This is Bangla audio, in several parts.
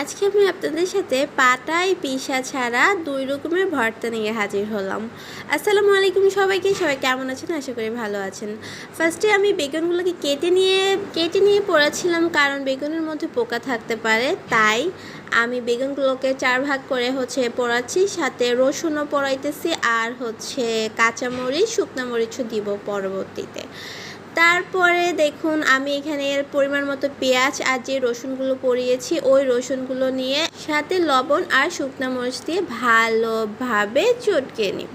আজকে আমি আপনাদের সাথে পাটায় পিষা ছাড়া ২ রকমের ভর্তা নিয়ে হাজির হলাম। আসসালামু আলাইকুম সবাইকে। সবাই কেমন আছেন? আশা করি ভালো আছেন। ফার্স্টে আমি বেগুনগুলোকে কেটে নিয়ে পড়েছিলাম, কারণ বেগুনের মধ্যে পোকা থাকতে পারে। তাই আমি বেগুনগুলোকে ৪ ভাগ করে পোড়াচ্ছি, সাথে রসুনও পোড়াইতেছি, আর কাঁচামরিচ, শুকনা মরিচও দিব পরবর্তীতে। তারপরে দেখুন, আমি এখানে পরিমাণ মতো পেঁয়াজ আর যে রসুনগুলো পরিয়েছি ওই রসুনগুলো নিয়ে সাথে লবণ আর শুকনো মরিচ দিয়ে ভালোভাবে চটকে নিব।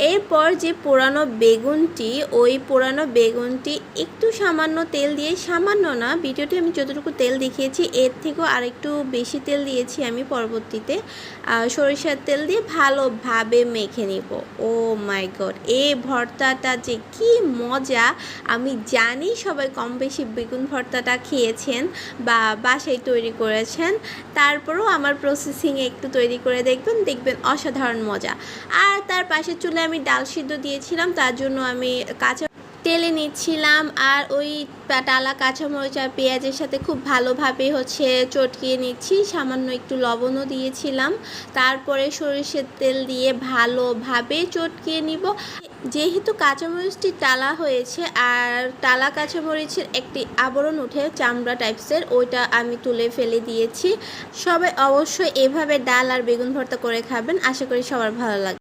এরপর যে পোড়ানো বেগুনটি একটু সামান্য তেল দিয়ে, সামান্য না, ভিডিওতে আমি যতটুকু তেল দেখিয়েছি এর থেকেও আরেকটু বেশি তেল দিয়েছি আমি পরবর্তীতে, সরিষার তেল দিয়ে ভালোভাবে মেখে নিব। ও মাই গড, এই ভর্তাটা যে কি মজা! আমি জানি সবাই কম বেশি বেগুন ভর্তাটা খেয়েছেন বা বাসায় তৈরি করেছেন, তারপরেও আমার প্রসেসিংয়ে একটু তৈরি করে দেখবেন অসাধারণ মজা। আর তার পাশের চুলে আমি ডাল সিদ্ধ দিয়েছিলাম, তার জন্য আমি কাঁচা তেলে নিচ্ছিলাম, আর ওই টালা কাঁচামরিচ আর পেঁয়াজের সাথে খুব ভালোভাবে চটকিয়ে নিচ্ছি। সামান্য একটু লবণও দিয়েছিলাম। তারপরে সরিষার তেল দিয়ে ভালোভাবে চটকিয়ে নিব। যেহেতু কাঁচামরিচটি টালা হয়েছে আর টালা কাঁচামরিচের একটি আবরণ উঠে চামড়া টাইপসের, ওইটা আমি তুলে ফেলে দিয়েছি। সবাই অবশ্যই এভাবে ডাল আর বেগুন ভর্তা করে খাবেন, আশা করি সবার ভালো লাগবে।